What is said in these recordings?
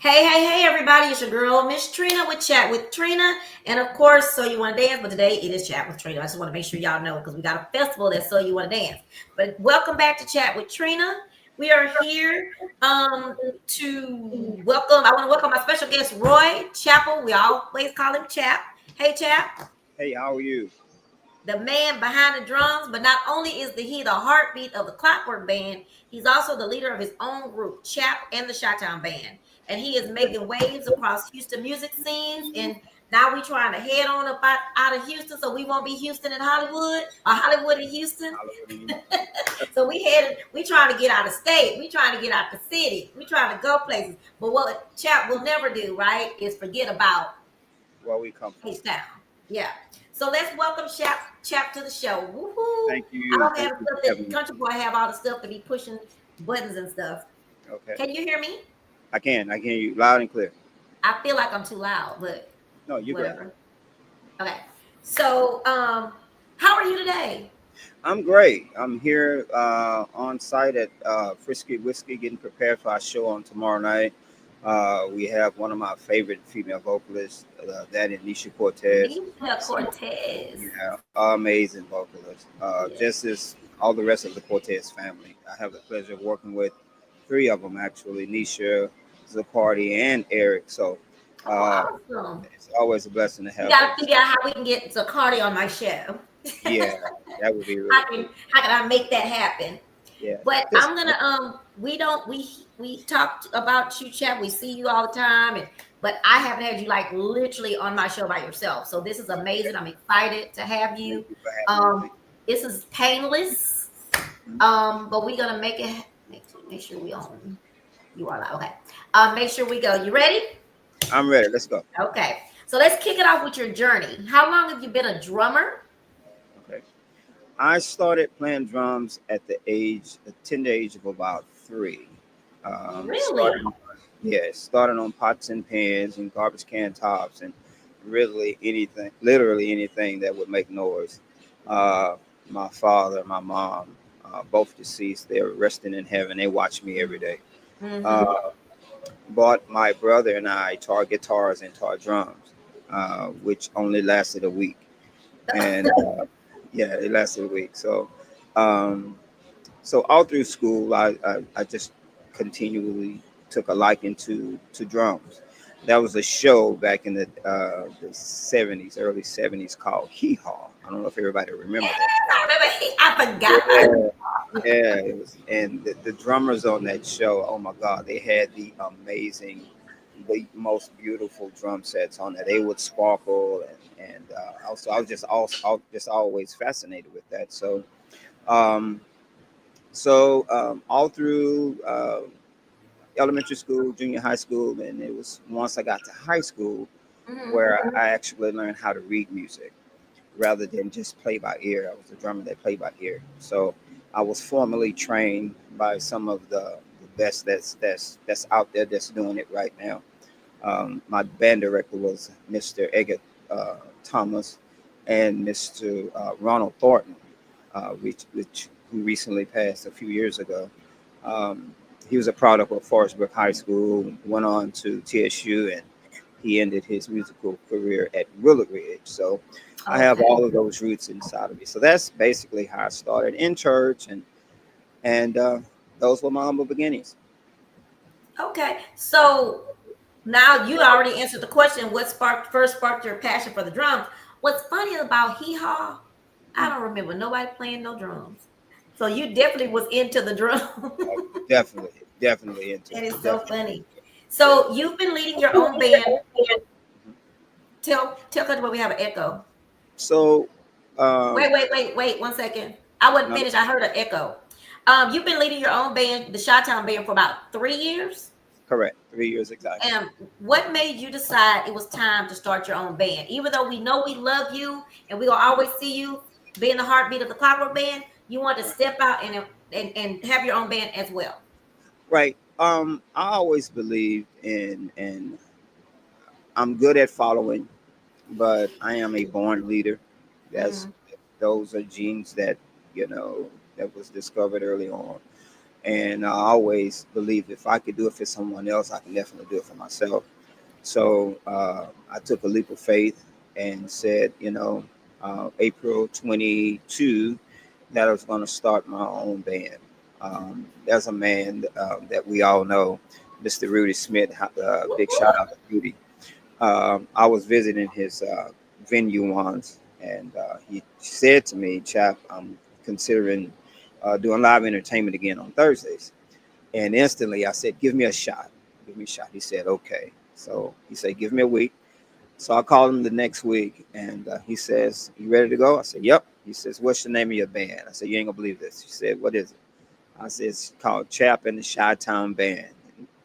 Hey, everybody. It's your girl, Miss Trina, with Chat with Trina. And of course, So You Want to Dance, but today it is Chat with Trina. I just want to make sure y'all know because we got a festival that's So You Want to Dance. But welcome back to Chat with Trina. We are here to welcome, I want to welcome my special guest, Roy Chappel. We always call him Chap. Hey, Chap. Hey, how are you? The man behind the drums, but not only is he the heartbeat of the Klockwork Band, he's also the leader of his own group, Chap and the Chi Band. And he is making waves across Houston music scenes. And now we're trying to head on up out of Houston so we won't be Houston and Hollywood or Hollywood and Houston. So we trying to get out of state. We trying to get out the city. We trying to go places. But what Chap will never do, right, is forget about Where we come from. H-Town. Yeah. So let's welcome Chap to the show. Woohoo! Thank I you. don't Thank have you stuff for that having me. country boy have all the stuff to be pushing buttons and stuff. Okay. Can you hear me? I can. I can hear you loud and clear. I feel like I'm too loud, but No, you're good. whatever. Okay. So how are you today? I'm great. I'm here on site at Frisky Whiskey getting prepared for our show on tomorrow night. We have one of my favorite female vocalists, that is Nisha Cortez. Nina So, Cortez. yeah, amazing vocalist. Yeah. Just as all the rest of the Cortez family. I have the pleasure of working with three of them actually: Nisha, Zapardi, and Eric. So uh, Oh, awesome. it's always a blessing to We have gotta those. figure out how we can get Zacardi on my show. Yeah, that would be how really can cool. how can I make that happen? Yeah, But just I'm gonna we don't we talked about you, Chad. We see you all the time, and but I haven't had you like literally on my show by yourself. So this is amazing. I'm excited to have thank you. you for having Um, me. this is painless. Mhm. But we're gonna make sure we on. You are live. Okay. Make sure we go. You ready? I'm ready. Let's go. Okay. So let's kick it off with your journey. How long have you been a drummer? Okay. I started playing drums at the tender age of about 3. Really? Started, yeah, started on pots and pans and garbage can tops and really anything, literally anything that would make noise. Uh, my father, my mom, both deceased. They're resting in heaven. They watch me every day. Mm-hmm. Uh, Bought my brother and I tar guitars and tar drums, which only lasted a week. And yeah, it lasted a week. Um, so all through school, I just continually took a liking to drums. That was a show back in the 70s, early 70s called Hee Haw. I don't know if everybody remember Yes, that show. I remember. I forgot. Yeah, yeah. It was, and the drummers on that show, oh my God, they had the most beautiful drum sets on there. They would sparkle, and also I was just always fascinated with that. Um, all through elementary school, junior high school, and it was once I got to high school Mhm. where I actually learned how to read music rather than just play by ear. I was a drummer that played by ear. So I was formally trained by some of the best that's out there that's doing it right now. My band director was Mr. Eggert Thomas and Mr. Ronald Thornton, which who recently passed a few years ago. Um, he was a product of Forest Brook High School, went on to TSU, and he ended his musical career at Willard Ridge. So I have Okay. all of those roots inside of me. So that's basically how I started in church, and those were my humble beginnings. Okay. So now you already answered the question. What sparked your passion for the drums? What's funny about hee haw? I Mm. don't remember nobody playing no drums. So you definitely was into the drum. Definitely into That it. is so Definitely. funny. Yeah. So you've been leading your own band. Mhm. Tell Country we have an echo. So, um, Wait. 1 second. I wasn't not finished. I heard an echo. You've been leading your own band, the Chi Band, for about 3 years. correct. 3 years exactly. And what made you decide it was time to start your own band? Even though we know we love you and we will always see you being the heartbeat of the Clockwork Band, you want to Right. step out and have your own band as well. Right. I always believed in I'm good at following, but I am a born leader. That's Hmm. those are genes that you know that was discovered early on, And I always believed if I could do it for someone else, I can definitely do it for myself. So I took a leap of faith and said, April 22, that I was going to start my own band. There's a man that we all know, Mr. Rudy Smith. Big shout out to Rudy. I was visiting his venue once, and he said to me, Chap, I'm considering doing live entertainment again on Thursdays. And instantly I said, give me a shot. Give me a shot. He said, okay. So he said, give me a week. So I called him the next week, and he says, you ready to go? I said, yep. He says, what's the name of your band? I said, you ain't gonna believe this. He said, what is it? I said, it's called Chap and the Chi-Town Band.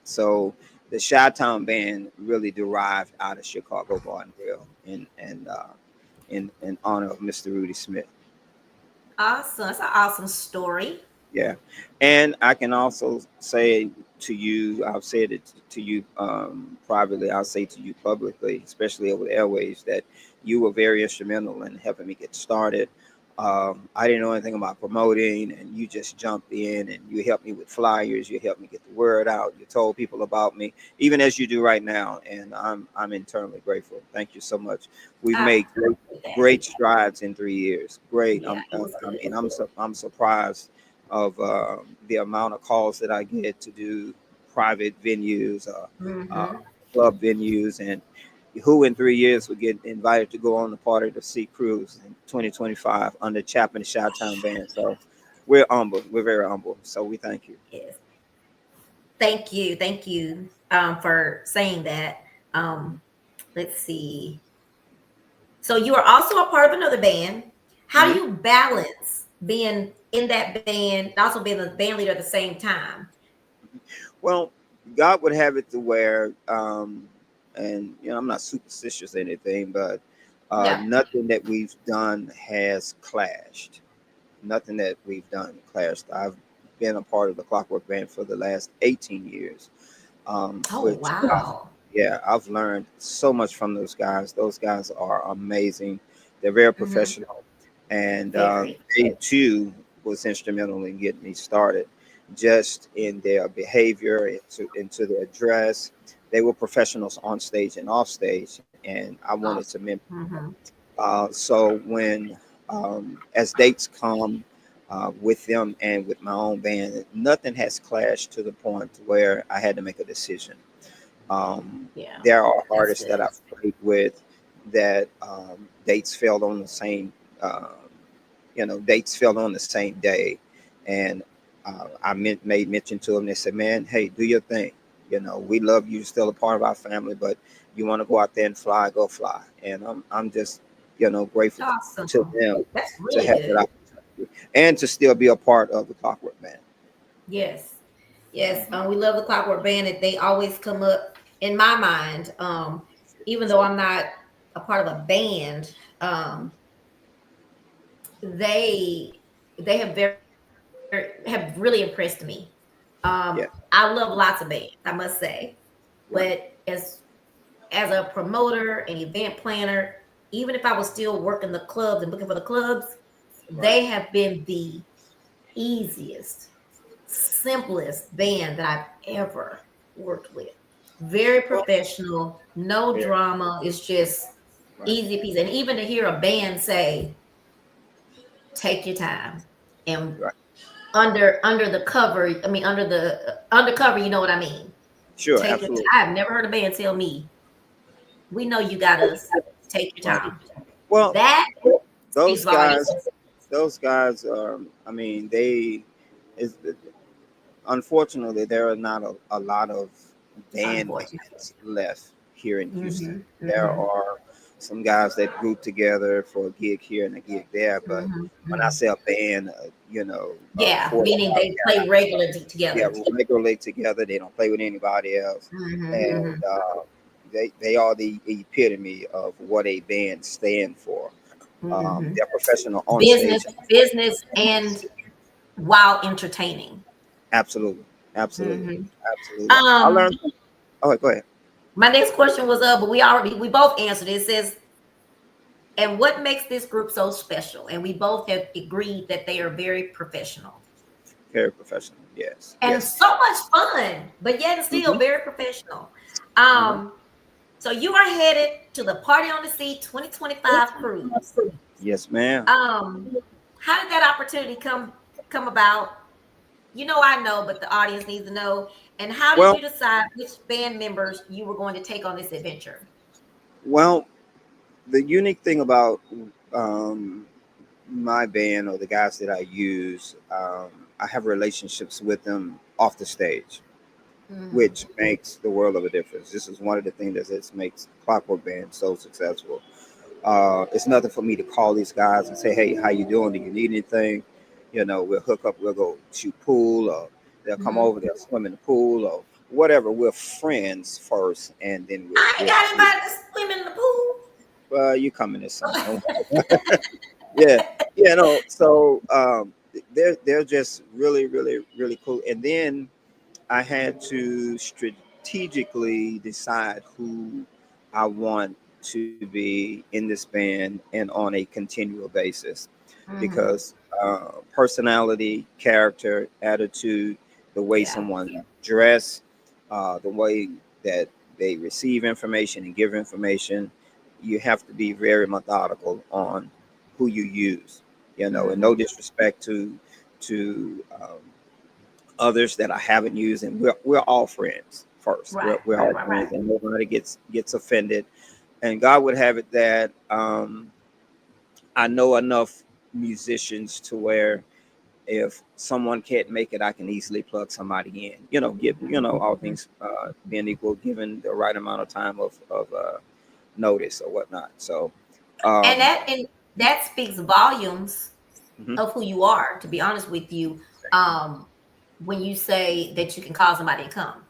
So the Chi-Town Band really derived out of Chicago Bar and Grill in honor of Mr. Rudy Smith. Awesome. That's an awesome story. Yeah. And I can also say to you, I've said it to you privately, I'll say to you publicly, especially over the airwaves, that you were very instrumental in helping me get started. I didn't know anything about promoting, and you just jumped in and you helped me with flyers. You helped me get the word out. You told people about me, even as you do right now. And I'm eternally grateful. Thank you so much. We've I made appreciate that. great strides in 3 years. Great. Yeah, it was I mean, good. I'm surprised of the amount of calls that I get to do private venues, uh, Mm-hmm. club venues, and who in 3 years would get invited to go on the Party to Sea cruise in 2025 under Chap and the Chi-Town Band. So we're humble. We're very humble. So we thank you. Yes. Thank you. Thank you for saying that. Um, let's see. So you are also a part of another band. How do Mhm. you balance being in that band and also being the band leader at the same time? Well, God would have it to where, and I'm not superstitious or anything, but Yeah. nothing that we've done has clashed. Nothing that we've done clashed. I've been a part of the Klockwork Band for the last 18 years, Oh, which, wow. yeah, I've learned so much from those guys. Those guys are amazing. They're very Hmm. professional, and Very. they too was instrumental in getting me started. Just in their behavior, into their dress, they were professionals on stage and off stage, and I wanted to Awesome. mimic. Hmm. So when as dates come with them and with my own band, nothing has clashed to the point where I had to make a decision. Yeah, There are that's artists that good. I've played with that dates fell on the same, dates fell on the same day, and made mention to them. They said, "Man, hey, do your thing. We love you. You're still a part of our family, but you want to go out there and fly, go fly." And I'm just, grateful to Awesome. them That's to really have that good. opportunity and to still be a part of the Clockwork Band. Yes. Yes. Mhm. We love the Clockwork Band. That they always come up in my mind. Even though So, I'm not a part of a band, um, they they have really impressed me. yeah, I love lots of bands, I must say, but right, as a promoter and event planner, even if I was still working the clubs and looking for the clubs, right. they have been the easiest, simplest band that I've ever worked with. Very Well, professional, no yeah, drama. It's just right, easy peasy. And even to hear a band say, take your time and right. under the cover, I mean under the undercover, you know what I mean. Sure, Take your time. absolutely. I've never heard a band tell me, we know you got us. Take your Right. time. Well, That speaks those volumes. guys, those guys, I mean, is unfortunately there are not a lot of band Unfortunately. bands left here in Houston. Hmm. There Hmm. are some guys that group together for a gig here and a gig there, but Hmm. when I Hmm. say a band, Yeah, 4 or 5 meaning they play regularly yeah, together. regularly together. They don't play with anybody else, Hmm. and Hmm. they are the epitome of what a band stand for. Hmm. They're professional on Business, stage. business, and while entertaining. Absolutely, absolutely, Hmm. absolutely. I Um, learned. Oh, go ahead. my next question was but we both answered it. It says, and what makes this group so special? And we both have agreed that they are very professional. Very professional. Yes. and Yes. so much fun, but yet it's still Mm-hmm. very professional. Uh-huh. Um, so you are headed to the Party on the Sea 2025 cruise. Yes, ma'am. Um, how did that opportunity come about? You know, I know, but the audience needs to know. And how did Well, you decide which band members you were going to take on this adventure? well, the unique thing about um, my band or the guys that I use, I have relationships with them off the stage, Mm, which makes the world of a difference. This is one of the things that makes Clockwork Band so successful. It's nothing for me to call these guys and say, "Hey, how you doing? Do you need anything?" You know, we'll hook up. We'll go shoot pool, or they'll come mhm. over. They'll swim in the pool, or whatever. We're friends first, and then I ain't got anybody to swim in the pool. well, you coming this summer. Don't worry. Yeah, yeah, no. So they're just really, really, really cool. And then I had to strategically decide who I want to be in this band and on a continual basis Mhm. because personality, character, attitude, the way Yeah. someone dress, the way that they receive information and give information, you have to be very methodical on who you use. You know, and no Mhm. disrespect to others that I haven't used, and we're all friends first. Right, We're right, all right, right. friends, and nobody gets offended. And God would have it that I know enough musicians to where if someone can't make it, I can easily plug somebody in. You know, give all Mhm. things being equal, given the right amount of time of notice or whatnot. So, And um, that speaks volumes mhm, of who you are, to be honest with you. Um, when you say that you can call somebody and come,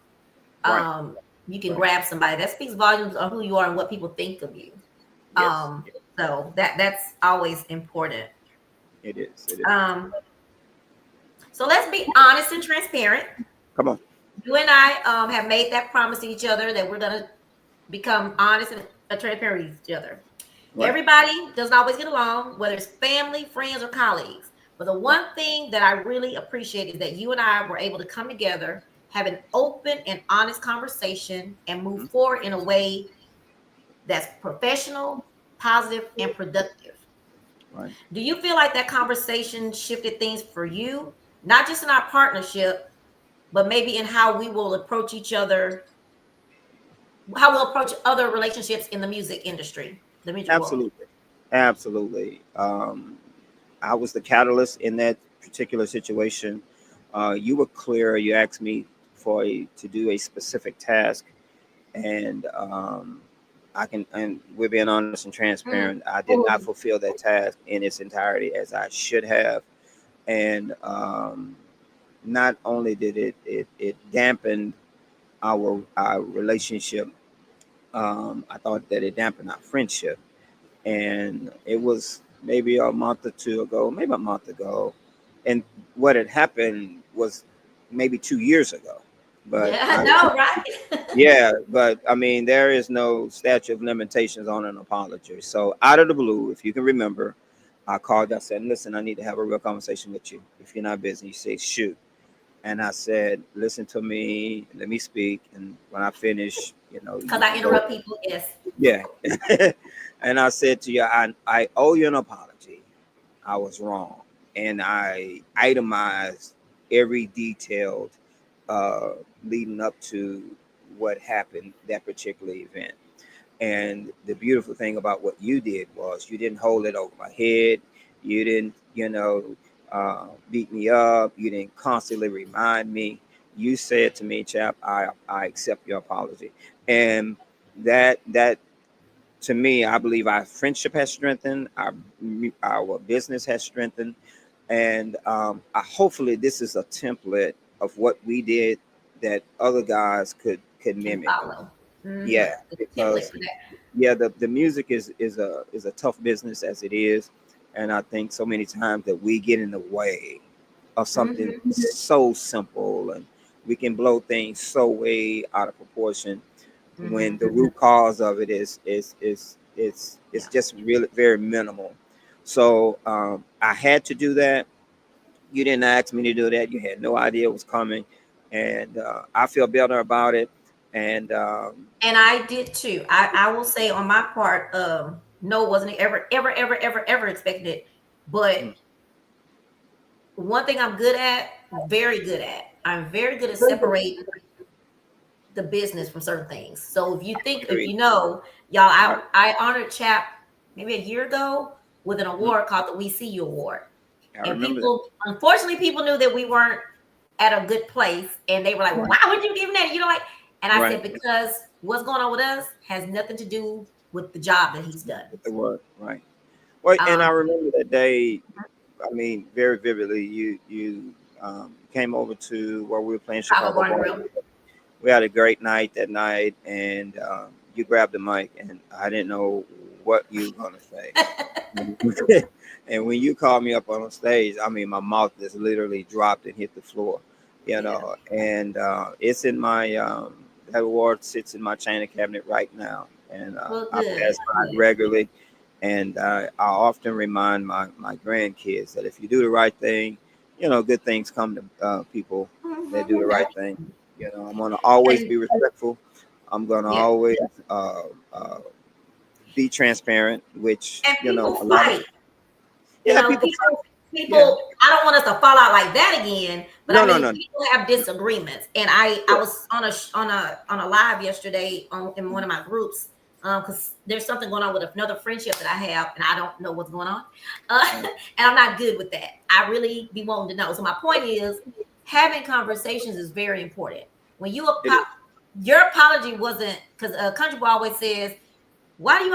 right, um, you can right, grab somebody. That speaks volumes of who you are and what people think of you. yes, So that's always important. it is. It is. Um, so let's be honest and transparent. Come on, You and I have made that promise to each other that we're gonna become honest and transparent with each other. right, Everybody doesn't always get along, whether it's family, friends, or colleagues. But the right, one thing that I really appreciate is that you and I were able to come together, have an open and honest conversation, and move mhm, forward in a way that's professional, positive, and productive. right. Do you feel like that conversation shifted things for you, not just in our partnership, but maybe in how we will approach each other, how we'll approach other relationships in the music industry, the music world? Absolutely. Absolutely. I was the catalyst in that particular situation. You were clear. You asked me to do a specific task, and and we're being honest and Mm, transparent. I did not fulfill that task in its entirety as I should have, and not only did it dampened our relationship. I thought that it dampened our friendship, and it was maybe a month or two ago, maybe a month ago, and what had happened was maybe 2 years ago. But yeah, I know, right? yeah, but I mean, there is no statute of limitations on an apology. So out of the blue, if you can remember, I called. I said, "Listen, I need to have a real conversation with you. If you're not busy," you say, "Shoot." And I said, "Listen to me. Let me speak. And when I finish, Because you I can go." interrupt people. Yes. Yeah. And I said to you, I owe you an apology. I was wrong. And I itemized every detailed uh, leading up to what happened that particular event. And the beautiful thing about what you did was you didn't hold it over my head. You didn't, beat me up. You didn't constantly remind me. You said to me, Chap, I accept your apology. And that to me, I believe our friendship has strengthened, our business has strengthened, and hopefully this is a template of what we did that other guys could Can mimic. follow. Mm-hmm. Yeah, The template because for that. yeah, the music is a tough business as it is, and I think so many times that we get in the way of something Mm-hmm. so simple, and we can blow things so way out of proportion when Mm-hmm. the root cause of it is Yeah. just really very minimal. So I had to do that, You didn't ask me to do that. You had no idea it was coming, and I feel better about it. And And I did too. I will say on my part, no, wasn't ever expected it. But mm, one thing I'm good at, very good at, I'm very good at separating the business from certain things. So if agreed. you know, y'all, Right, I honored Chap maybe a year ago with an mm, award called the We See You Award. I And remember that. people, unfortunately, people knew that we weren't at a good place, and they were like, "Well, Right, why would you give him that?" You know, like, and I said right. because what's going on with us has nothing to do with the job that he's done. With the word, right. Well, and I Um, remember that day. I mean, very vividly. You came over to where we were playing Chicago Chicago Bar and Bar. Grill. We had a great night that night, and you grabbed the mic, and I didn't know what you were gonna say. And when you called me up on stage, I mean, my mouth just literally dropped and hit the floor, you Yeah. know. And it's in my that award sits in my china cabinet right now, and Well, I good, pass by it good. regularly. And I often remind my grandkids that if you do the right thing, you know, good things come to people that do the Mhm. right thing. You know, I'm gonna always And be respectful. I'm gonna yeah, always uh, be transparent, which and you know people a lot of fight. You yeah know, people fight. Yeah, people. I don't want us to fall out like that again. But I no, no, mean, no, people have disagreements, and I yeah, was on a live yesterday in one of my groups because there's something going on with another friendship that I have, and I don't know what's going on, right, and I'm not good with that. I really be wanting to know. So my point is, having conversations is very important. When it is your apology wasn't because Country Boy always says why do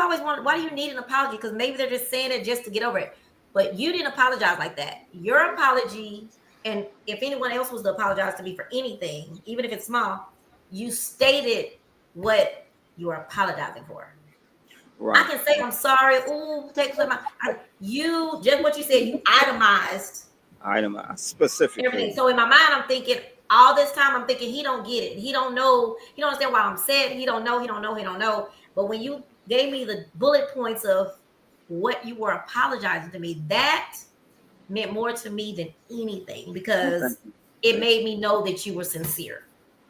you need an apology? Because maybe they're just saying it just to get over it. But you didn't apologize like that. Your apology, and if anyone else was to apologize to me for anything, even if it's small, you stated what you are apologizing for. I right, can say I'm sorry. Ooh, take some. You just what you said. You itemized itemized everything. specifically. So in my mind, I'm thinking all this time, I'm thinking he don't get it. He don't know. He don't understand why I'm sad. He don't know. He don't know. He don't know. But when you gave me the bullet points of what you were apologizing to me, that meant more to me than anything Well, because thank you. it Thank made me know that you were sincere.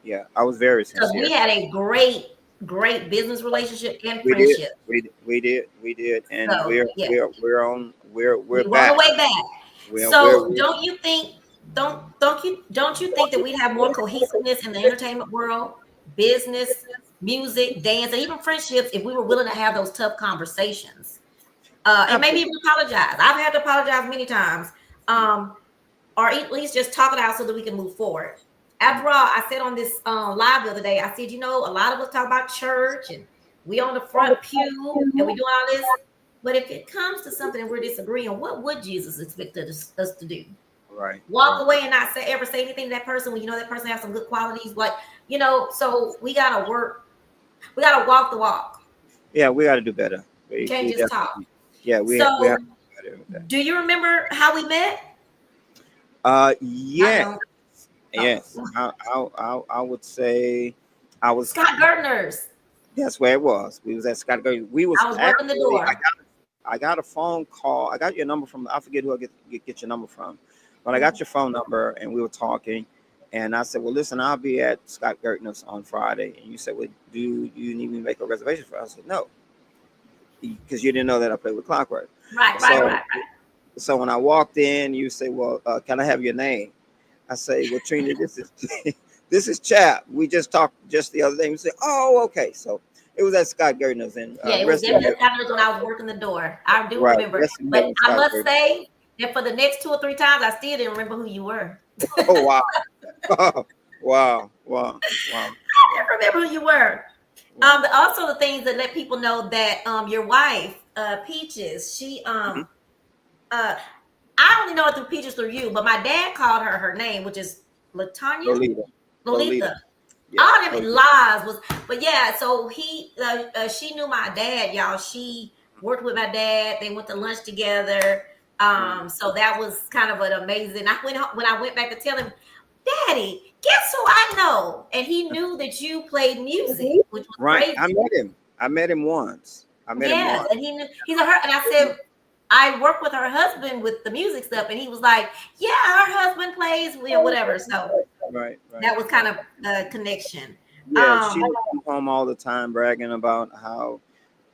you. Yeah, I was very Because we sincere. had a great business relationship and We did, friendship. we did, and So yeah, we're we were on the back. way back. So We're don't you think that we'd have more cohesiveness in the entertainment world, business, music, dance, and even friendships if we were willing to have those tough conversations? And maybe even absolutely apologize. I've had to apologize many times. Or at least just talk it out so that we can move forward. After all, I said on this live the other day, I said, a lot of us talk about church and we on the front pew and we doing all this. But if it comes to something and we're disagreeing, what would Jesus expect us to do? right, Walk right. away and not say anything to that person when you know that person has some good qualities. Like, so we gotta work, we gotta walk the walk. Yeah, we got to do better. We can't We just talk. definitely, yeah, we have So to do better with that. do you remember how we met? I Yeah, don't. Oh, yes. I would say I was. Scott Gertner's. That's where it was. We was at Scott. We was I was working the actually. door. I got a phone call. I got your number from. I forget who I get your number from, but I got Mhm. your phone number, and we were talking. And I said, "Well, listen, I'll be at Scott Gertner's on Friday." And you said, "Well, do you need me to make a reservation for?" I said, "No," because you didn't know that I played with Klockwork. Right, right, So, right. so when I walked in, you say, "Well, can I have your name?" I say, "Well, Trina, this is this is Chap. We just talked just the other day." We say, "Oh, okay." So it was at Scott Gardner's, and Yeah, it was rest in definitely heaven. established when I was working the door. I do Right, remember. rest in But heaven, I Scott must Gardner. say that for the next 2 or 3 times, I still didn't remember who you were. Oh wow, wow, wow, wow, I didn't remember who you were. wow. Also the things that let people know that your wife, Peaches, she Mhm. uh I only know it through Peaches through you, but my dad called her name, which is Latanya, Lolita, Lolita, Lolita. yeah, All them Lolita. lies was, but yeah. So she knew my dad, y'all. She worked with my dad. They went to lunch together. Right. So that was kind of an amazing. I went when I went back to tell him, Daddy, guess who I know? And he knew that you played music, which was Right. crazy. I met him once. I met him Yes, once. and he knew he's a her. And I said, I work with her husband with the music stuff, and he was like, "Yeah, her husband plays, whatever." So Right, right, that was kind right. of a connection. Yeah, she Um, would come home all the time bragging about how,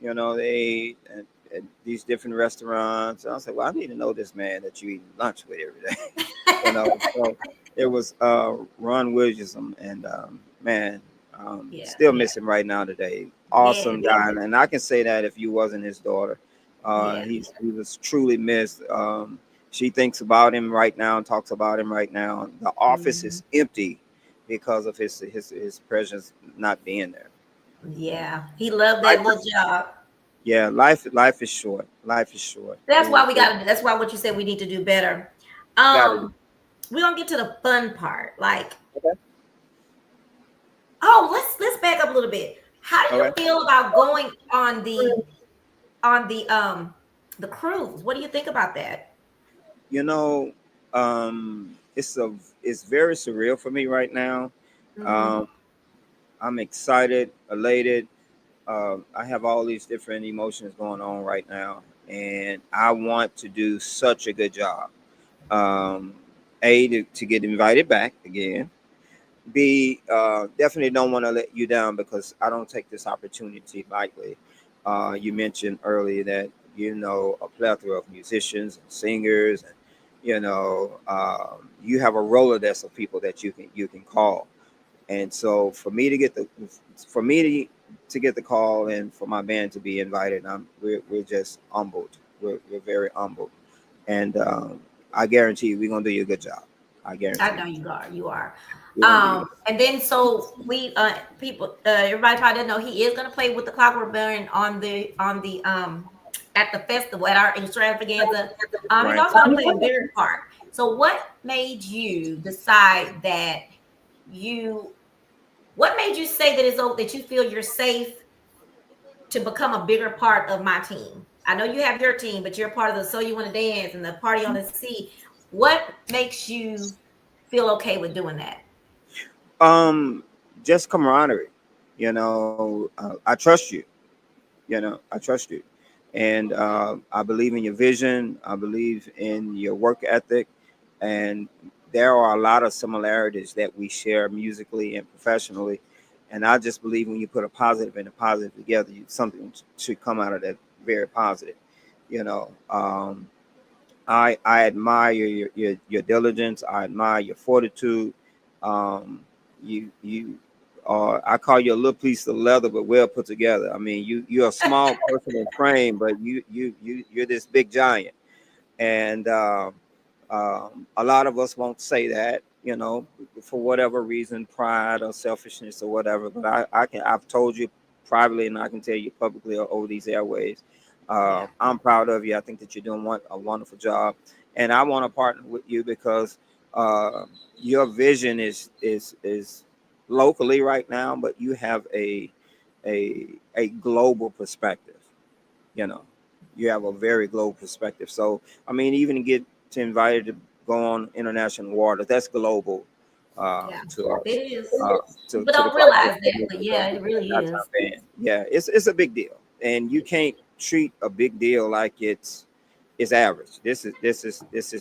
they ate at these different restaurants. And I was like, well, I need to know this man that you eat lunch with every day. So it was Ron Williamson, and man, yeah, still yeah, miss him right now today. yeah, Awesome guy, and I can say that if you wasn't his daughter, yeah. he was truly missed. She thinks about him right now and talks about him right now. The office Mhm. is empty because of his presence not being there. Yeah, he loved that Life little is, job. yeah, life is short. Life is short. That's why we got to. That's why what you said we need to do better. Got to do. We're gonna get to the fun part. Like, Okay. oh, let's back up a little bit. How do you Okay. feel about going on the cruise? What do you think about that? You know, it's very surreal for me right now. Hmm. Um, I'm excited, elated. I have all these different emotions going on right now, and I want to do such a good job. Um, to get invited back again. B, definitely don't want to let you down because I don't take this opportunity lightly. You mentioned earlier that you know a plethora of musicians and singers, and you have a Rolodex of people that you can call. And so for me to get the call and for my band to be invited, we're just humbled. We're very humbled, and I guarantee you, we're gonna do you a good job. I I guarantee know you, you are. You are. we're gonna do you. And then so we people everybody probably didn't know he is gonna play with the Clockwork Band on the at the festival at our extravaganza. He's Right. also gonna play a bigger part. So what made you decide that you what made you say that that you feel you're safe to become a bigger part of my team? I know you have your team, but you're part of the So You Want to Dance and the Party on the Sea. What makes you feel okay with doing that? Um, just camaraderie. I trust you. I trust you, and I believe in your vision. I believe in your work ethic, and there are a lot of similarities that we share musically and professionally. And I just believe when you put a positive and a positive together, something should come out of that very positive. You know, I admire your diligence. I admire your fortitude. You are, I call you a little piece of leather, but well put together. I mean, you're a small person in frame, but you're this big giant. And a lot of us won't say that, for whatever reason, pride or selfishness or whatever. But I've told you privately, and I can tell you publicly over these airways. Yeah. I'm proud of you. I think that you're doing a wonderful job, and I want to partner with you because uh, your vision is locally right now, but you have a global perspective. You know, you have a very global perspective. So I mean, even to get to invited to go on international waters, that's global Yeah, to it us. is. Uh, People to the don't Clockwork realize that, but yeah, it really is. Band. Yeah, it's a big deal, and you can't treat a big deal like it's average. This is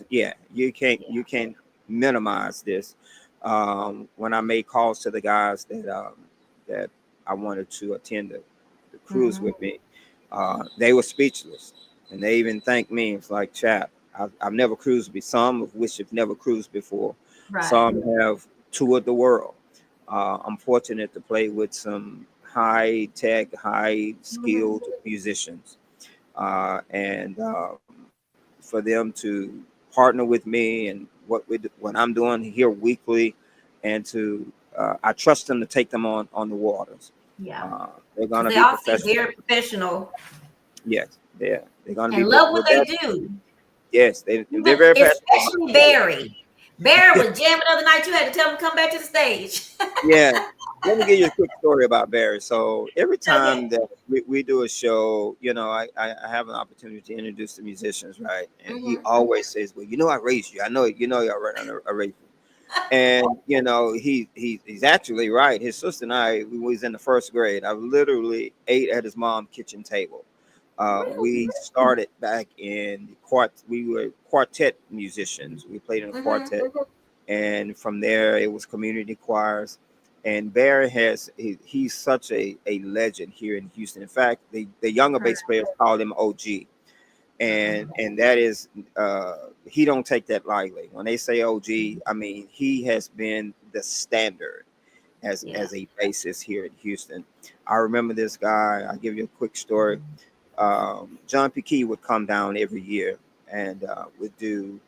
yeah. Yeah. You can't minimize this. When I made calls to the guys that I wanted to attend the cruise Hmm. with me, they were speechless, and they even thanked me. It's like, Chap, I've never cruised before. Some of which have never cruised before. Right. Some have toured the world. I'm fortunate to play with some high tech, high Hmm. skilled musicians, and for them to partner with me and what I'm doing here weekly, and to I trust them to take them on the waters. Yeah, Uh, they're because gonna they be all seem professional. very professional Yes, they're gonna be. and love what they They're, do. yes, they're very passionate about Especially what Barry. Barry they do. was jamming the other night. You had to tell him to come back to the stage. Yeah. Let me give you a quick story about Barry. So every Okay. time that we do a show, I have an opportunity to introduce the musicians, right? And he Hmm. always says, "Well, I raised you. I know I raised you." And he's actually right. His sister and I, we was in the first grade. I literally ate at his mom's kitchen table. Really? We started back in the we were quartet musicians. We played in a Mm-hmm. quartet, and from there it was community choirs. And Barry he's such a legend here in Houston. In fact, the younger Right. bass players call him OG, and that is he don't take that lightly. When they say OG, I mean he has been the standard Yeah. as a bassist here in Houston. I remember this guy. I'll give you a quick story. John P. Key would come down every year and would do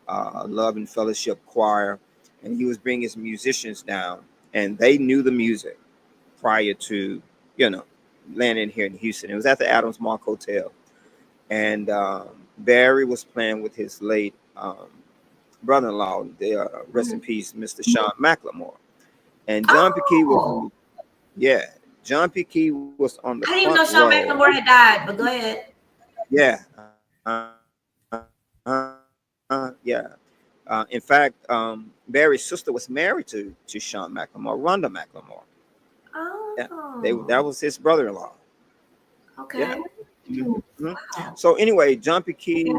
Love and Fellowship Choir, and he was bringing his musicians down, and they knew the music prior to you know landing here in Houston. It was at the Adams Mark Hotel, and Barry was playing with his late brother-in-law, rest in Mhm. peace, Mr. Sean McLemore, and John P. Key was Oh, on, yeah, John P. Key was on the I didn't front even know Sean row. McLemore had died, but go ahead. Yeah, yeah. In fact, Barry's sister was married to Sean McLemore, Rhonda McLemore. Yeah, that Oh, was his brother-in-law. Yeah. okay. Mhm. Wow. So anyway, John P. Key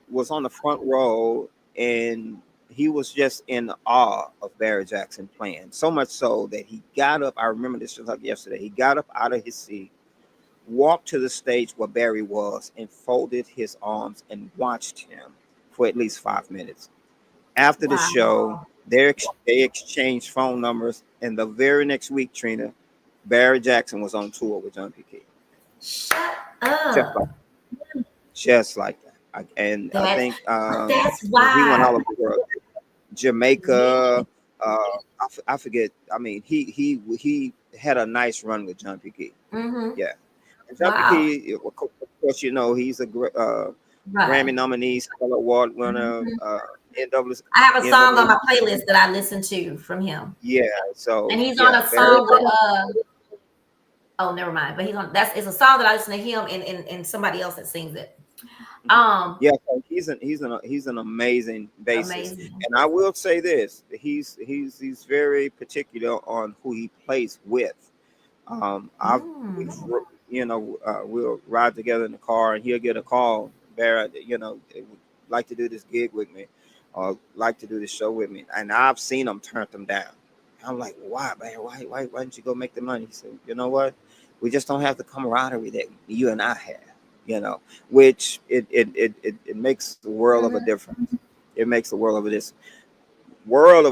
was on the front row, and he was just in awe of Barry Jackson playing. So much so that he got up. I remember this was like yesterday. He got up out of his seat, walked to the stage where Barry was, and folded his arms and watched him for at least 5 minutes. After the Wow. show, they exchanged phone numbers, and the very next week, Trina, Barry Jackson was on tour with John P. Key, Shut just like up. just like that. And I That's think but that's he went why. all over the world, Yeah. Jamaica. I forget. I mean, he had a nice run with John P. Key. Mm-hmm. Yeah, and John P. Wow. Key, of course, he's a Right. Grammy nominee, Stellar Award winner, Mhm. I have a song on NAA. my playlist that I listen to from him. Yeah, And so he's on yeah, a very. song with oh never mind. But he's on that's it's a song that I listen to him and somebody else that sings it. Um Yeah, so he's an amazing bassist, Amazing. and I will say this: he's very particular on who he plays with. I've we've Mm. we'll ride together in the car, and he'll get a call, Barrett, they would like to do this gig with me, or like to do this show with me, and I've seen them turn them down. I'm like, why, man? Why didn't you go make the money? He said, you know what? We just don't have the camaraderie that you and I have, which it makes the world of a Mhm. difference. It makes the world of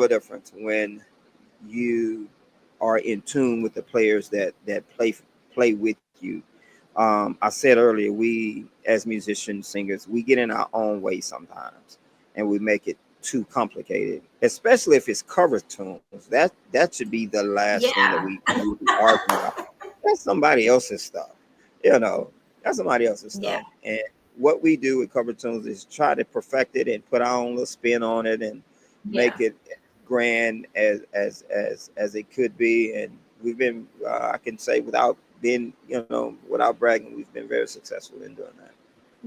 a difference when you are in tune with the players that play with you. I said earlier, we as musicians, singers, we get in our own way sometimes, and we make it too complicated, especially if it's cover tunes. That should be the last thing that Yeah. we be arguing about. That's somebody else's stuff, you know. That's somebody else's Yeah. stuff, and what we do with cover tunes is try to perfect it and put our own little spin on it and Yeah. make it grand as it could be. And we've been, I can say, without bragging, we've been very successful in doing that.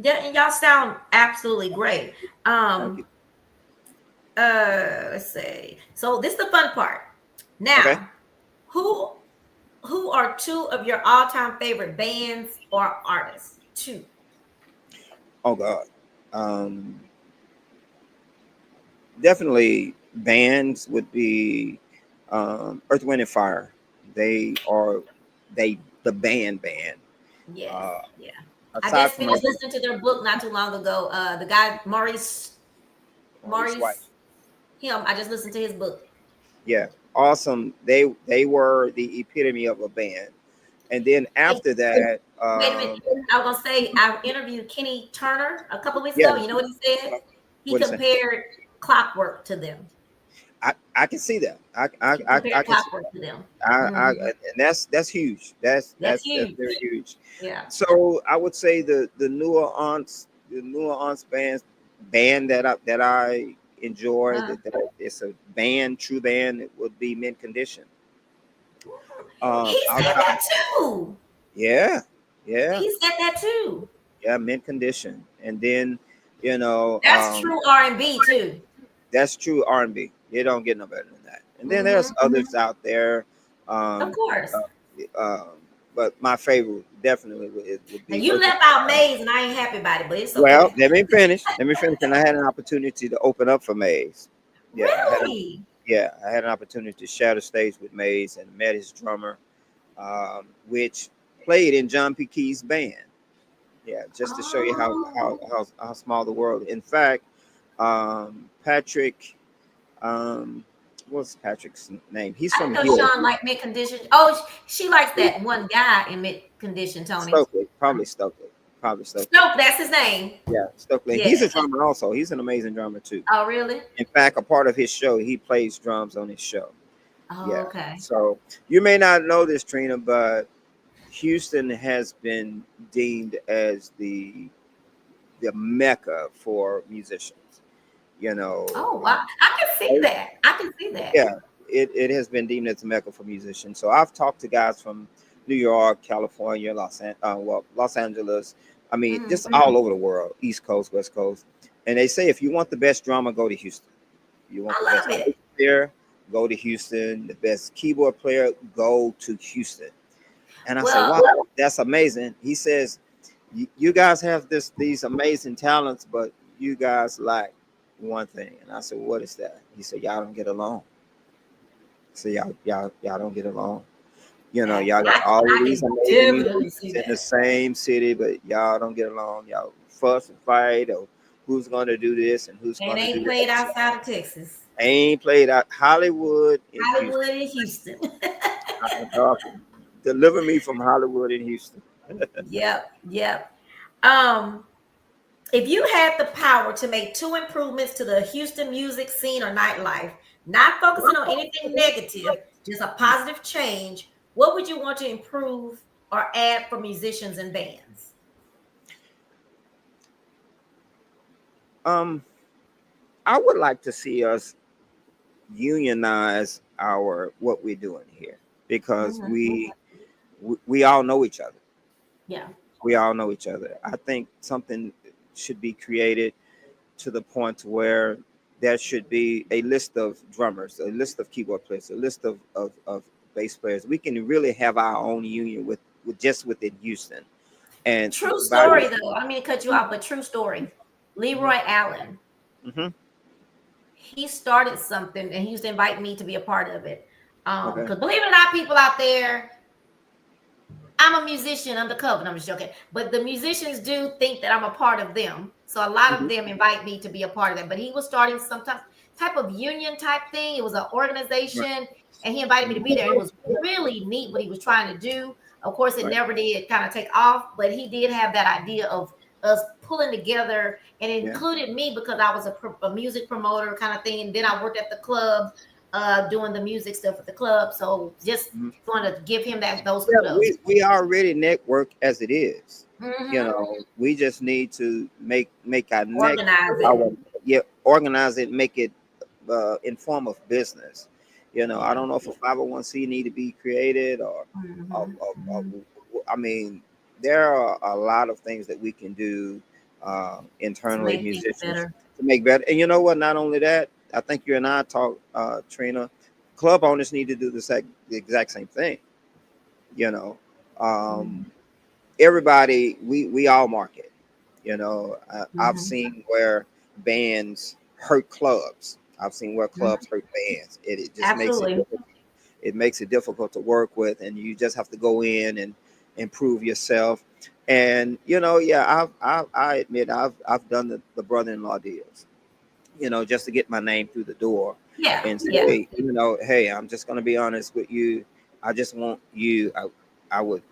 Yeah, and y'all sound absolutely great. Thank Um you. let's see. So this is the fun part. Okay. Now, who who are two of your all-time favorite bands or artists? Two. Oh God. Um, Definitely bands would be Earth, Wind and Fire. They are the band. Yes. Uh, Yeah. I Aside just from finished Earth, listening to their book not too long ago. The guy Maurice White. Maurice him. I just listened to his book. Yeah, awesome. They were the epitome of a band. And then Hey, after that, wait a minute. I was gonna say I interviewed Kenny Turner a couple weeks yeah, ago. You know what he said? He what is it? compared Clockwork to them. I can see that. He I compared can see Clockwork to them. I Mhm. and that's huge. That's That's that's very huge. huge. Yeah. So I would say the newer aunts band that I enjoy, Uh, that it's a band, true band. It would be Mint Condition. he said Outside, that too. yeah, yeah, He said that too. yeah, Mint Condition, and then you know That's um, true R&B too. that's true R&B. You don't get no better than that. And then there's Hmm. others out there. Of Um, course. uh, um, but my favorite definitely would Now be you Open. left out Maze, and I ain't happy about it, but it's Well, okay. let me finish. Let me finish. And I had an opportunity to open up for Maze. Yeah, Really? I had an opportunity to share the stage with Maze and met his drummer, which played in John P. Key's band. Yeah, just to show you Oh, how small the world. In fact, Patrick, what's Patrick's name? He's I from didn't know here, Sean liked mid condition. Oh, she likes that one guy in mid condition, Tony. Stokely, probably Stokely. Snoke, that's his name. Yeah, Stokely. He's a Yes. drummer also. He's an amazing drummer too. Oh, really? In fact, a part of his show, he plays drums on his show. Oh, Yeah. okay. So you may not know this, Trina, but Houston has been deemed as the mecca for musicians. You know, Oh, wow. I can see that. I can see that. yeah, it has been deemed as a mecca for musicians. So I've talked to guys from New York, California, Los Angeles. I mean, Mhm. just all over the world, East Coast, West Coast, and they say if you want the best drummer, go to Houston. You want I the love best bass it. player, go to Houston. The best keyboard player, go to Houston. And I said, Well, wow, that's amazing. He says, you guys have these amazing talents, but you guys lack one thing. And I said, what is that? He said, y'all don't get along. So y'all don't get along. You know, y'all got all of I these can amazing definitely musicians see in the that. same city, but y'all don't get along. Y'all fuss and fight, or who's going to do this and who's And going to do ain't played that. outside of Texas. I ain't played out Hollywood in Houston. Hollywood and Houston. Dog, deliver me from Hollywood in Houston. Yep, yep. Um, if you had the power to make two improvements to the Houston music scene or nightlife, not focusing on anything negative, just a positive change, what would you want to improve or add for musicians and bands? Um, I would like to see us unionize our what we're doing here because Mhm. we all know each other. Yeah. We all know each other. I think something should be created to the point where there should be a list of drummers, a list of keyboard players, a list of bass players. We can really have our own union with just within Houston. And True by story, though. I don't mean to cut you off, but true story. Mhm, Leroy Allen, mhm, he started something and he used to invite me to be a part of it. okay, Because believe it or not, people out there, I'm a musician undercover. No, I'm just joking. But the musicians do think that I'm a part of them. So a lot of mhm, them invite me to be a part of that. But he was starting some type of union type thing. It was an right, organization, and he invited me to be there. It was really neat what he was trying to do. Of course, it right, never did kind of take off, but he did have that idea of us pulling together, and it yeah, included me because I was a music promoter kind of thing. And then I worked at the club doing the music stuff at the club. So just mhm. want to give him those Yeah, kudos. we already network as it is. You Hmm. know, we just need to make our neck Organize it. our yeah organize it, make it in form of business. You know, I Yeah. don't know if a 501c need to be created or, Hmm. or, or Hmm. I mean, there are a lot of things that we can do To internally, make things musicians, better. to make better. And you know what? Not only that, I think you and I talk, Trina. Club owners need to do the exact same thing. You know, um, Hmm. everybody we all market. You know, I've Hmm. seen where bands hurt clubs. I've seen where clubs Hmm. hurt bands. It just makes it Absolutely. difficult. It makes it difficult to work with, and you just have to go in and improve yourself. And you know, yeah, I admit I've done the brother-in-law deals. You know, just to get my name through the door, Yeah. and Yeah. say, you know, hey, I'm just going to be honest with you. I just want you. I would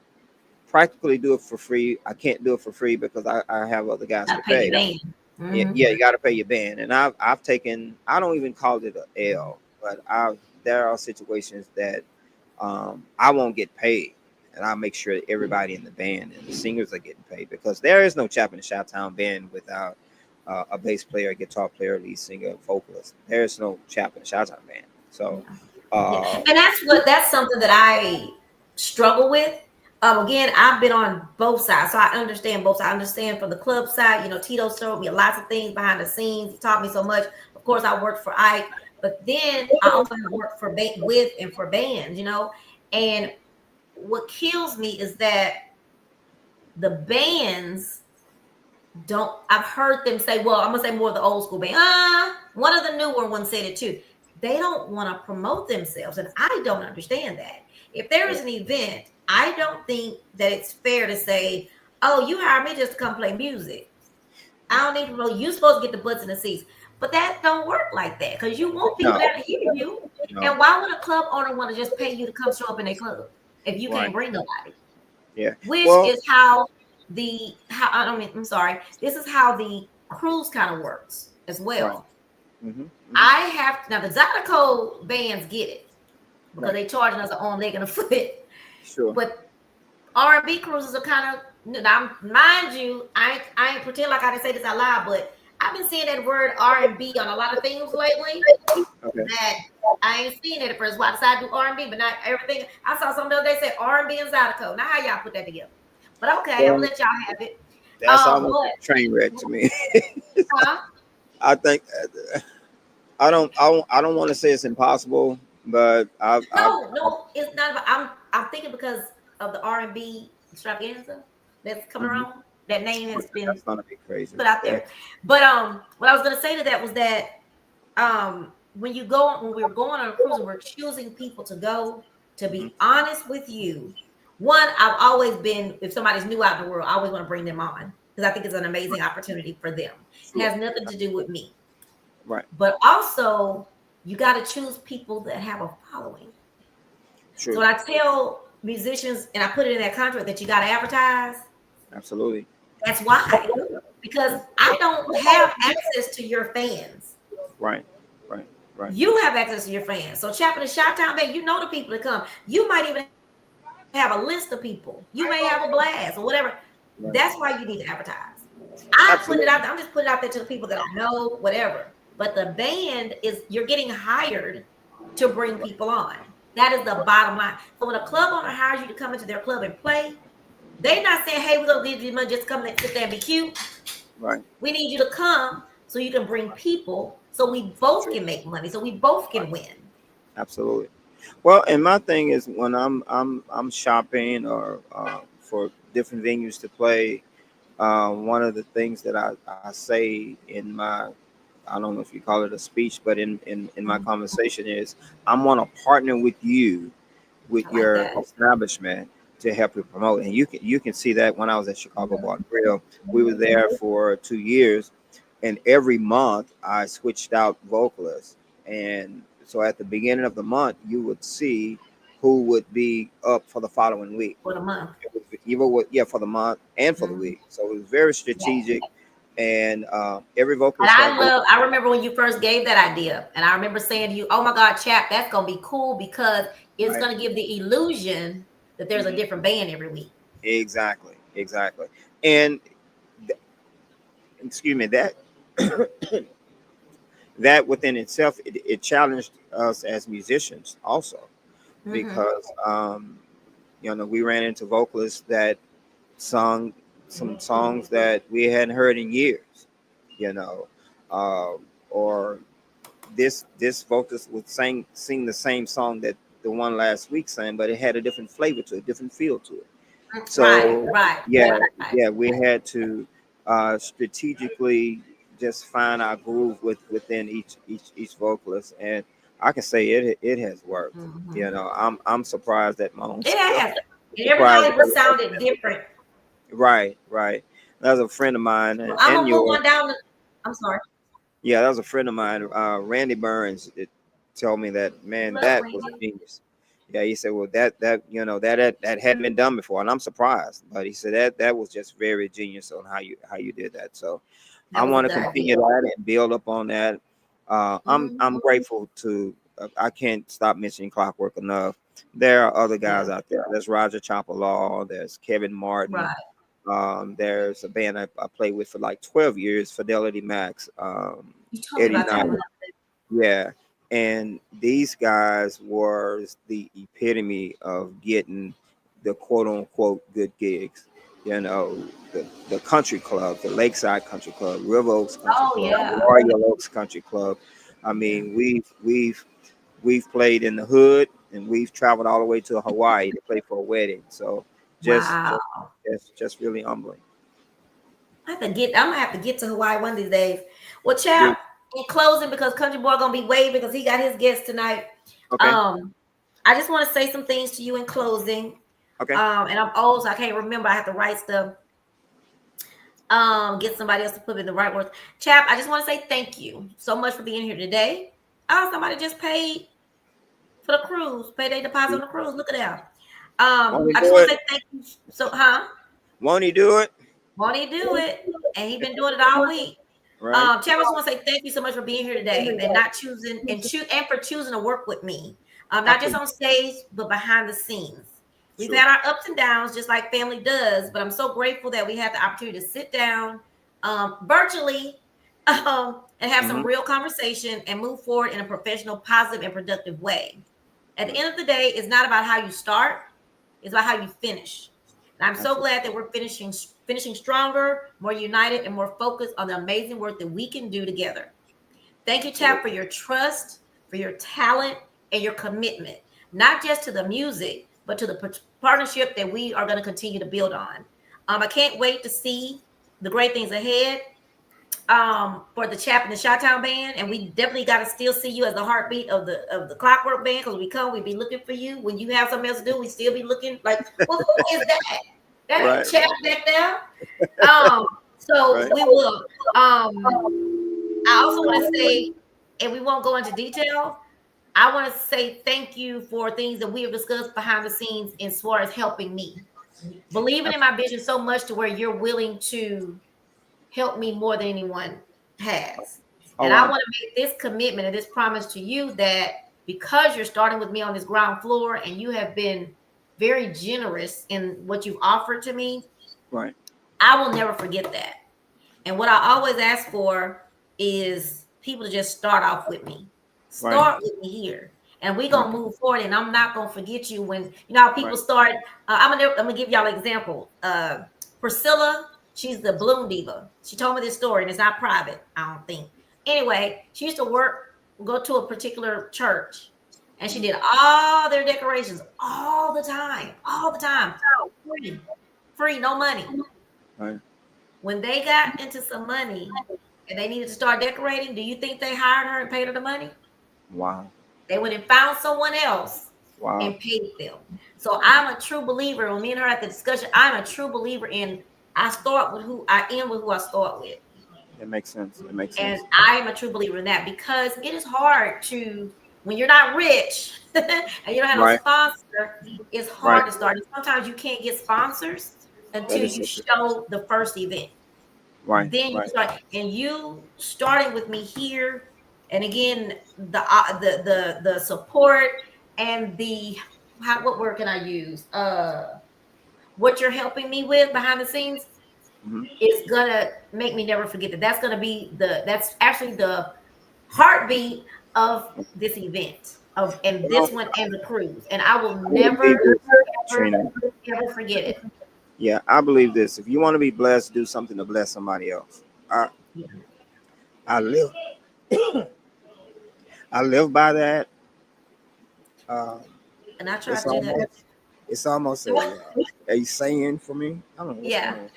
practically do it for free. I can't do it for free because I have other guys Gotta to pay your pay. band. Yeah, Hmm. yeah, you got to pay your band. And I've taken, I don't even call it a L, but there are situations that I won't get paid, and I'll make sure that everybody in the band and the singers are getting paid because there is no Chap in the Chi-Town band without a bass player, a guitar player, lead singer, vocalist. There is no Chap in the Chi-Town band. So, Yeah. Yeah. uh, And that's something that I struggle with. Again, I've been on both sides, so I understand both sides. I understand from the club side, Tito showed me lots of things behind the scenes. He taught me so much. Of course, I worked for Ike, but then I also worked with and for bands, and what kills me is that the bands don't. I've heard them say, well, I'm gonna say more of the old school band. One of the newer ones said it too. They don't want to promote themselves, and I don't understand that. If there is an event, I don't think that it's fair to say, "Oh, you hired me just to come play music. I don't need to know. You supposed to get the butts in the seats." But that don't work like that because you want people No, there to hear you. no, And why would a club owner want to just pay you to come show up in their club if you right. can't bring nobody? Yeah. Which Well, is how I don't mean, I'm sorry. This is how the cruise kind of works as right. well. Mm-hmm, mm-hmm, I have now the Zydeco bands get it because right. they charging us an arm, leg, and a foot. Sure. But R&B cruises are kind of now, mind you, I ain't pretend like I didn't say this out loud, but I've been seeing that word R&B on a lot of things lately Okay. that I ain't seen it at first. Why I decided to do R&B, but not everything. I saw some the other day say R&B and Zydeco. Now how y'all put that together? But okay, I'm gonna Well, let y'all have it. that's almost But a train wreck to me. huh? I think I don't want to say it's impossible, but No, it's not about. I'm thinking because of the R&B extravaganza that's coming mhm, around. That name has been that's gonna be crazy. put out Yeah. there. But what I was gonna say to that was that when we were going on a cruise and we're choosing people to go, to Mhm. be honest with you, one, I've always been, if somebody's new out in the world, I always want to bring them on because I think it's an amazing opportunity for them. It Sure. has nothing to do with me. Right. But also, you got to choose people that have a following. So True. when I tell musicians and I put it in that contract that you got to advertise, Absolutely. that's why. Because I don't have access to your fans. Right. Right. Right. You have access to your fans. So Chap and the Shot Town Band, you know the people that come. You might even have a list of people. You may have a blast or whatever. That's why you need to Right. advertise. I put it out there. I'm just putting it Absolutely. out there to the people that I know, whatever. But the band is you're getting hired to bring people on. That is the bottom line. So when a club owner hires you to come into their club and play, they're not saying, "Hey, we're gonna give you money just to come and sit there and be cute." Right. We need you to come so you can bring people, so we both True. can make money, so we both Right. can win. Absolutely. Well, and my thing is when I'm shopping or for different venues to play, one of the things that I say in my, I don't know if you call it a speech, but in my Mhm. conversation is I'm going to partner with you with I like your that. establishment to help you promote. And you can see that when I was at Chicago Bar Mhm. and Grill, we were there for 2 years, and every month I switched out vocalists. And so at the beginning of the month, you would see who would be up for the following week. For the month. It was either yeah, for the month and for the Mhm. week. So it was very Yeah. strategic, and every And vocalist had their I remember when you first gave that idea, and I remember saying to you, "Oh my God, Chap, that's gonna be cool because it's right. gonna give the illusion that there's a Mhm. different band every week." Exactly, exactly. And excuse me, that that within itself, it challenged us as musicians also, Mm-hmm. because we ran into vocalists that sung some songs that we hadn't heard in years, you know, or this vocalist would sing the same song that the one last week sang, but it had a different flavor to it, different feel to it. Right, So right, yeah, right. yeah, we had to strategically just find our groove within each vocalist, and I can say it has worked. Mm-hmm. I'm surprised at my own It self. has. And Surprised. everybody was sounded different. Right, right. That was a friend of mine, So and, I'm and gonna move yours. on down to. I'm sorry. Yeah, that was a friend of mine, Randy Burns. It told me that, man, Love that was Randy. genius. Yeah, he said, well, that hadn't been done before, and I'm surprised. But he said that was just very genius on how you did that. So I That was a want to good idea. continue that and build up on that. I'm Mhm. grateful to. I can't stop mentioning Clockwork enough. There are other guys Yeah. out there. There's Roger Chappell. There's Kevin Martin. Right. There's a band I played with for like 12 years, Fidelity Max, You told me Eddie about that Knight. one. Yeah. And these guys were the epitome of getting the quote unquote good gigs. You know, the country club, the Lakeside Country Club, River Oaks Country Oh Club, yeah. Royal Oaks Country Club. I Yeah. mean, we've played in the hood. and we've traveled all the way to Hawaii to play for a wedding. So just Wow. just really humbling. I'm gonna have to get to Hawaii one of these days. Well, You Chap, in closing, because Country Boy gonna be waiting because he got his guest tonight. okay? Um, I just want to say some things to you in closing. Okay. And I'm old, so I can't remember. I have to write stuff. Get somebody else to put in the right words. Chap, I just want to say thank you so much for being here today. Oh, somebody just paid for the cruise, paid their deposit on the cruise. Look at that. Won't he I just do want to it? say thank you. So, huh? Won't he do it? Won't he do it? And he been doing it all week. Right. Chad, I just want to say thank you so much for being here today and not choosing and for choosing to work with me. Not just Absolutely. on stage, but behind the scenes. We've Sure. had our ups and downs, just like family does, but I'm so grateful that we had the opportunity to sit down virtually and have some Mm-hmm. real conversation and move forward in a professional, positive, and productive way. At the end of the day, it's not about how you start, it's about how you finish. And I'm so Absolutely. glad that we're finishing stronger, more united, and more focused on the amazing work that we can do together. Thank you, Chap, for your trust, for your talent, and your commitment, not just to the music, but to the partnership that we are going to continue to build on. I can't wait to see the great things ahead for the Chap and the Chi-Town band, and we definitely got to still see you as the heartbeat of the Klockwork Band because we be looking for you when you have something else to do. We still be looking like, well, who is that? That ain't Right. Chap back there. Um, so Right. we will. I also want to say, and we won't go into detail. I want to say thank you for things that we have discussed behind the scenes as far as helping me, believing in Absolutely. my vision so much to where you're willing to helped me more than anyone has. Oh And I wow. want to make this commitment and this promise to you that because you're starting with me on this ground floor and you have been very generous in what you've offered to me, Right. I will never forget that. And what I always ask for is people to just start off with me. Right. Start with me here. And we're Right. gonna move forward. And I'm not gonna forget you when you know how people Right. start. I'm gonna give y'all an example. Priscilla, she's the Bloom Diva. She told me this story, and it's not private, I don't think. Anyway, she used to go to a particular church, and she Mm-hmm. did all their decorations all the time, free, free, no money. Right. When they got into some money and they needed to start decorating, do you think they hired her and paid her the money? Wow. They went and found someone else Wow. and paid them. So I'm a true believer. When me and her had the discussion, I'm a true believer in I start with who I am with who I start with. It makes sense. It makes And sense. I am a true believer in that because it is hard to when you're not rich and you don't have no Right. sponsor, it's Right. hard to start. And sometimes you can't get sponsors That until is you so true. show the first event. Right. Then you Right. start, and you starting with me here, and again the support and the what word can I use? What you're helping me with behind the scenes Mm-hmm. is gonna make me never forget that. That's gonna be that's actually the heartbeat of this event of and Well, this one and the cruise, and I will I believe never this, ever Trina. ever forget it. Yeah, I believe this. If you want to be blessed, do something to bless somebody else. I Yeah. I live I live by that. Um, And I try it's to do that. almost a saying for me. I don't know what's going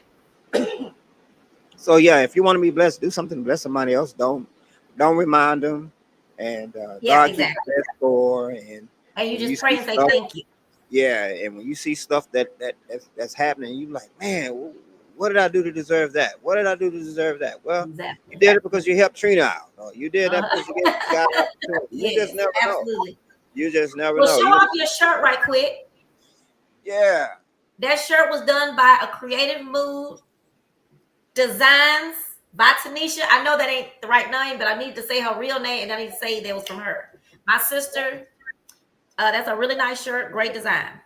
Yeah, on. So yeah, if you want to be blessed, do something to bless somebody else. Don't remind them, and yeah, God keeps exactly. the best score. And And you when you just pray see and say stuff, thank you. yeah, and when you see stuff that's happening, you like, man, what did I do to deserve that? What did I do to deserve that? Well, you Exactly. did it because you helped Trina out, or you did that Uh-huh. because you gave this guy an opportunity. You just Yes, never know. absolutely. You just never Well, know. show You, off your shirt right quick. yeah, That shirt was done by a creative mood designs by Tanisha. I know that ain't the right name, but I need to say her real name and I need to say that was from her. My sister, that's a really nice shirt, great design.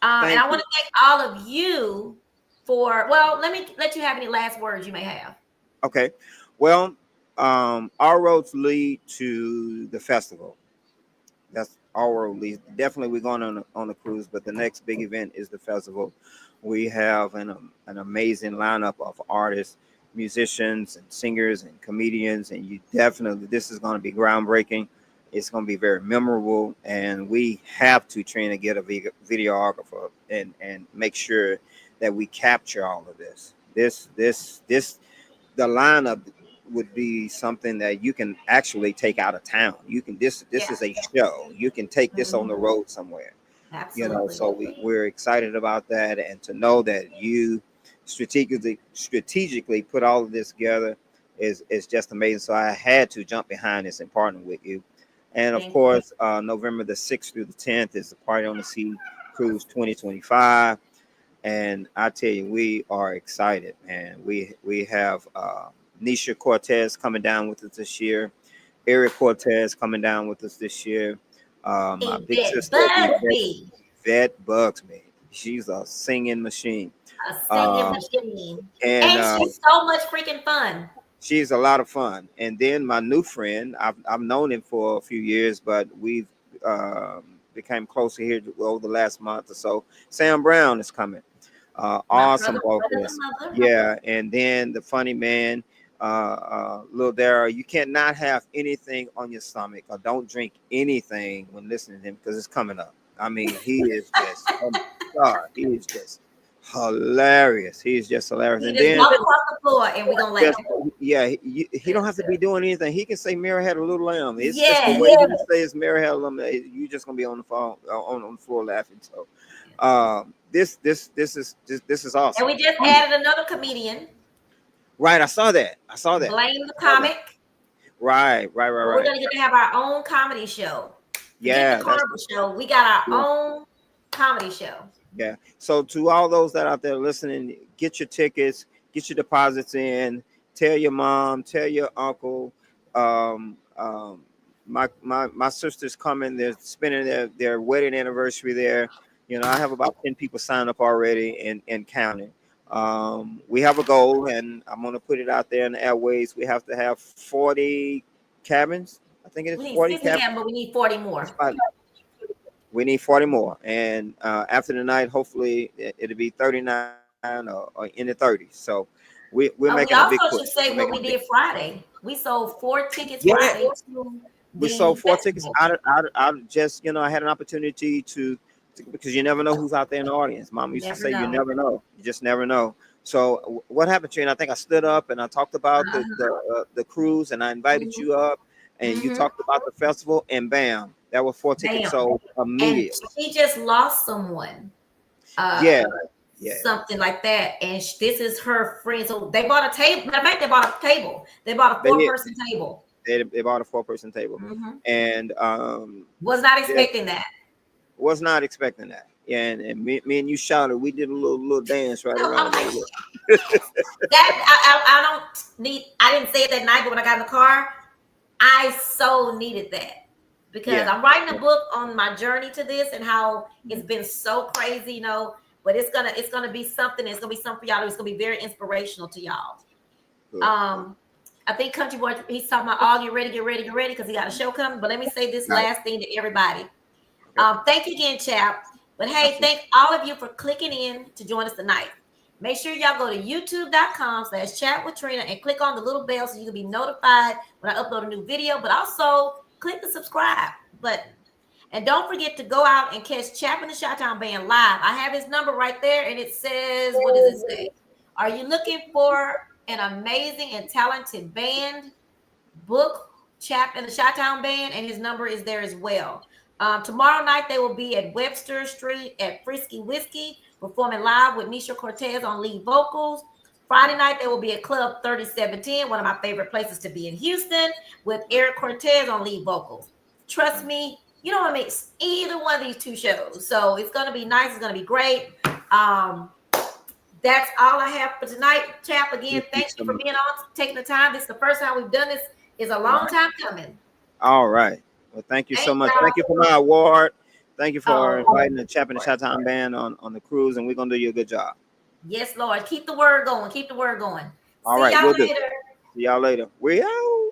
And thank I want you. to thank all of you for, well, let me let you have any last words you may have. Okay, well, our roads lead to the festival. That's our road leads. Definitely, we're going on a cruise, but the next big event is the festival. We have an amazing lineup of artists, musicians, and singers and comedians, and you definitely this is going to be groundbreaking. It's going to be very memorable, and we have to train to get a videographer and make sure that we capture all of this. The lineup would be something that you can actually take out of town. You can this Yeah. is a show. You can take this on the Mhm. road somewhere. Absolutely. So we're excited about that, and to know that you strategically put all of this together is just amazing. So I had to jump behind this and partner with you. And of Thank you. course, November the 6th through the 10th is the Party on the Sea Cruise 2025. And I tell you, we are excited, man. We have Nisha Cortez coming down with us this year. Eric Cortez coming down with us this year. My big Yvette sister Busby, Yvette bugs me. She's a singing machine. a singing Uh, machine. and And she's so much freaking fun. She's a lot of fun. And then my new friend, I've known him for a few years, but we've became closer here over the last month or so. Sam Brown is coming. My Awesome brother, brother, vocalist. the mother. Yeah. And then the funny man, Lil Dara. You cannot have anything on your stomach or don't drink anything when listening to him because it's coming up. I mean, he is just, oh my God, he is just hilarious. He's just hilarious. He And just then walk across the floor and we gonna laugh. just, yeah, he don't have to be doing anything. He can say Mary had a little lamb. It's just the Yes. way he says Mary had a lamb. You just gonna be on the phone on the floor laughing. So, this is And awesome. we just added another comedian. Right, I saw that. I saw that. Blame the I saw that. comic. Right, right, right, But we're right. gonna get to have our own comedy show. Forget the Yeah, that's carnival show. We got our yeah. own comedy show. Yeah. So to all those that out there listening, get your tickets, get your deposits in, tell your mom, tell your uncle. Um, um, my sister's coming. They're spending their wedding anniversary there. I have about 10 people signed up already and counting. We have a goal, and I'm gonna put it out there in the airways. We have to have 40 cabins. I think it We is need 40 60 cabins. again, but we need 40 more. We need 40 more. And after the night, hopefully it'll be 39 or in the 30s. So we're making a We big also push. should We're say making what a we big did Friday. We sold 4 tickets Yeah. Friday to We sold the 4 tickets festival. out of just, I had an opportunity because you never know who's out there in the audience. Mom used to Never say, you know. never know. You just never know. So what happened, Trina? I think I stood up and I talked about the cruise, and I invited Mhm. you up, and you Mhm. talked about the festival, and bam, that was 4 tickets Bam. sold And immediately. she just lost someone. Yeah, Uh yeah. Something like that. And this is her friend. So they bought a table. Matter of fact, they bought a table. They bought a They did. four-person table. They bought a 4-person table, Mhm. and Was not yeah, expecting that. was not expecting that. Yeah, and me and you shouted. We did a little dance right I'm around like, there. I don't need, I didn't say it that night, but when I got in the car, I so needed that because Yeah, I'm writing a book on my journey to this and how it's been so crazy, but it's gonna be something. It's gonna be something for y'all. It's gonna be very inspirational to y'all. good. I think Country Boy, he's talking about all get ready, because he got a show coming. But let me say this Right. last thing to everybody. Okay. Thank you again, Chap. But hey, Absolutely. thank all of you for clicking in to join us tonight. Make sure y'all go to youtube.com/chat with Trina and click on the little bell so you can be notified when I upload a new video. But also click the subscribe button. And don't forget to go out and catch Chap and the Chi-Town Band live. I have his number right there, and it says, what does it say? Are you looking for an amazing and talented band? Book Chap and the Chi-Town Band, and his number is there as well. Tomorrow night they will be at Webster Street at Frisky Whiskey performing live with Nisha Cortez on lead vocals. Friday night they will be at Club 3710, one of my favorite places to be in Houston, with Eric Cortez on lead vocals. Trust me, you don't want to miss either one of these two shows. So it's going to be nice. It's going to be great. That's all I have for tonight. Chap, again, thank you for being on, taking the time. This is the first time we've done this. It's a long time coming. All right. Well, thank you so much. y'all. Thank you for my award. Thank you for Oh, inviting the Chap and the Chi-Town Band on the cruise, and we're gonna do you a good job. yes, Lord. Keep the word going. Keep the word going. All See right, y'all we'll do. later. See y'all later. We out.